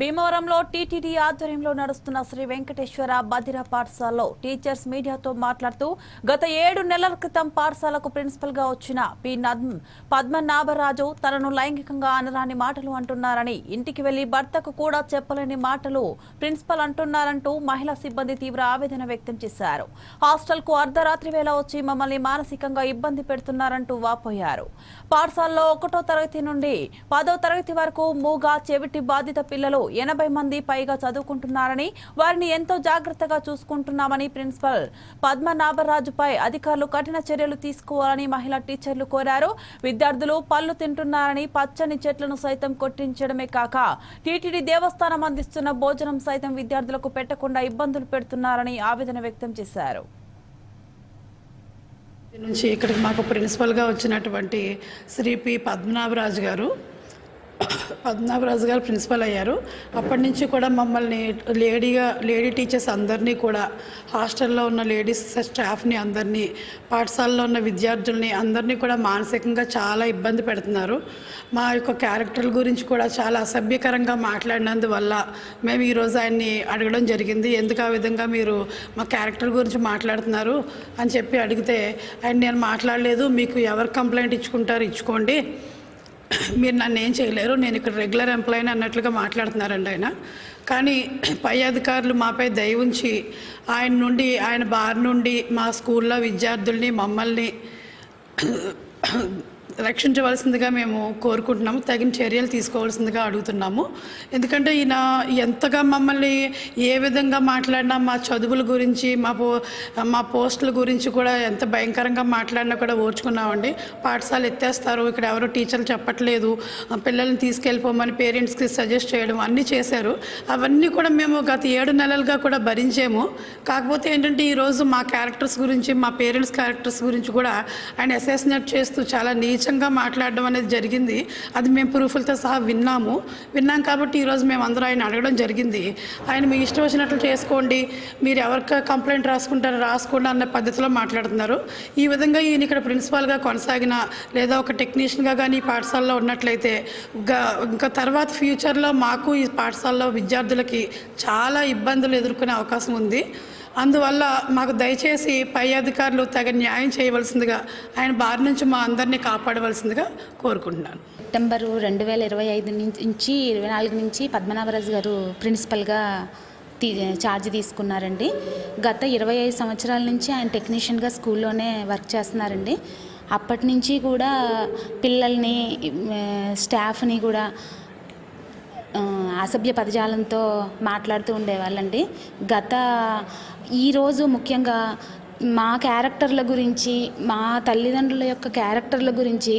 భీమవరంలో టీటీడీ ఆధ్వర్యంలో నడుస్తున్న శ్రీ వెంకటేశ్వర బదిర పాఠశాలలో టీచర్స్ మీడియాతో మాట్లాడుతూ గత 7 నెలల క్రితం పాఠశాలకు ప్రిన్సిపల్ గా వచ్చిన పి పద్మనాభరాజు తనను లైంగికంగా అనరాని మాటలు అంటున్నారని, ఇంటికి వెళ్లి భర్తకు కూడా చెప్పలేని మాటలు ప్రిన్సిపల్ అంటున్నారంటూ మహిళా సిబ్బంది తీవ్ర ఆవేదన వ్యక్తం చేశారు. హాస్టల్ కు అర్ధరాత్రి వేళ వచ్చి మమ్మల్ని మానసికంగా ఇబ్బంది పెడుతున్నారంటూ వాపోయారు. పాఠశాలలో 1వ తరగతి నుండి 10వ తరగతి వరకు మూగ చెవిటి బాధిత పిల్లలు 80 మంది పైగా చదువుకుంటున్నారని, వారిని ఎంతో జాగ్రత్తగా చూసుకుంటున్నామని ప్రిన్సిపల్ పద్మనాభరాజుపై అధికారులు కఠిన చర్యలు తీసుకోవాలని మహిళా టీచర్లు కోరారు. విద్యార్థులు పళ్ళు తింటున్నారని, పచ్చని చెట్లను సైతం కొట్టించడమే కాక టీటీడీ దేవస్థానం అందిస్తున్న భోజనం సైతం విద్యార్థులకు పెట్టకుండా ఇబ్బందులు పెడుతున్నారని ఆవేదన వ్యక్తం చేశారు. నుంచి ఇక్కడికి మాకు ప్రిన్సిపల్గా వచ్చినటువంటి శ్రీ పి పద్మనాభరాజు గారు ప్రిన్సిపల్ అయ్యారు. అప్పటి నుంచి కూడా మమ్మల్ని లేడీ టీచర్స్ అందరినీ కూడా, హాస్టల్లో ఉన్న లేడీస్ స్టాఫ్ని అందరినీ, పాఠశాలలో ఉన్న విద్యార్థుల్ని అందరినీ కూడా మానసికంగా చాలా ఇబ్బంది పెడుతున్నారు. మా యొక్క క్యారెక్టర్ల గురించి కూడా చాలా అసభ్యకరంగా మాట్లాడినందువల్ల మేము ఈరోజు ఆయన్ని అడగడం జరిగింది. ఎందుకు ఆ విధంగా మీరు మా క్యారెక్టర్ గురించి మాట్లాడుతున్నారు అని చెప్పి అడిగితే, ఆయన నేను మాట్లాడలేదు, మీకు ఎవరు కంప్లైంట్ ఇచ్చుకుంటారు ఇచ్చుకోండి, మీరు నన్ను ఏం చేయలేరు, నేను ఇక్కడ రెగ్యులర్ ఎంప్లాయీని అన్నట్లుగా మాట్లాడుతున్నారండి ఆయన. కానీ పై అధికారులు మాపై దయ ఉంచి ఆయన బారి నుండి మా స్కూల్లో విద్యార్థుల్ని మమ్మల్ని రక్షించవలసిందిగా మేము కోరుకుంటున్నాము. తగిన చర్యలు తీసుకోవాల్సిందిగా అడుగుతున్నాము. ఎందుకంటే ఈయన ఎంతగా మమ్మల్ని ఏ విధంగా మాట్లాడినా, మా చదువుల గురించి, మా పోస్టుల గురించి కూడా ఎంత భయంకరంగా మాట్లాడినా కూడా ఓర్చుకున్నామండి. పాఠశాల ఎత్తేస్తారు, ఇక్కడ ఎవరో టీచర్లు చెప్పట్లేదు, పిల్లల్ని తీసుకెళ్ళిపోమని పేరెంట్స్కి సజెస్ట్ చేయడం అన్నీ చేశారు. అవన్నీ కూడా మేము గత 7 నెలలుగా కూడా భరించాము. కాకపోతే ఏంటంటే ఈరోజు మా క్యారెక్టర్స్ గురించి, మా పేరెంట్స్ క్యారెక్టర్స్ గురించి కూడా ఆయన అసెస్మెంట్ చేస్తూ చాలా నీచంగా మాట్లాడడం అనేది జరిగింది. అది మేము ప్రూఫ్లతో సహా విన్నాం కాబట్టి ఈరోజు మేము అందరూ ఆయన అడగడం జరిగింది. ఆయన మీ ఇష్టం వచ్చినట్లు చేసుకోండి, మీరు ఎవరికి కంప్లైంట్ రాసుకుంటారో రాసుకోండి అన్న పద్ధతిలో మాట్లాడుతున్నారు. ఈ విధంగా ఈయన ఇక్కడ ప్రిన్సిపాల్గా కొనసాగిన, లేదా ఒక టెక్నీషియన్గా కానీ ఈ పాఠశాలలో ఉన్నట్లయితే ఇంకా తర్వాత ఫ్యూచర్లో మాకు ఈ పాఠశాలలో విద్యార్థులకి చాలా ఇబ్బందులు ఎదుర్కొనే అవకాశం ఉంది. అందువల్ల మాకు దయచేసి పై అధికారులు తగిన న్యాయం చేయవలసిందిగా, ఆయన బారి నుంచి మా అందరినీ కాపాడవలసిందిగా కోరుకుంటున్నాను. సెప్టెంబర్ 2025 నుంచి 24 నుంచి పద్మనాభరాజు గారు ప్రిన్సిపల్గా ఛార్జ్ తీసుకున్నారండి. గత 25 సంవత్సరాల నుంచి ఆయన టెక్నీషియన్గా స్కూల్లోనే వర్క్ చేస్తున్నారండి. అప్పటి నుంచి కూడా పిల్లల్ని, స్టాఫ్ని కూడా అసభ్య పదజాలంతో మాట్లాడుతూ ఉండేవాళ్ళండి. ఈరోజు ముఖ్యంగా మా క్యారెక్టర్ల గురించి, మా తల్లిదండ్రుల యొక్క క్యారెక్టర్ల గురించి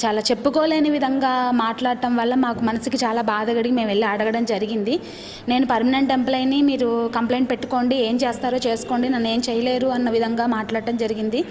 చాలా చెప్పుకోలేని విధంగా మాట్లాడటం వల్ల మాకు మనసుకి చాలా బాధ కలిగి మేము వెళ్ళి అడగడం జరిగింది. నేను పర్మనెంట్ ఎంప్లాయీని, మీరు కంప్లైంట్ పెట్టుకోండి, ఏం చేస్తారో చేసుకోండి, నన్ను ఏం చేయలేరు అన్న విధంగా మాట్లాడటం జరిగింది.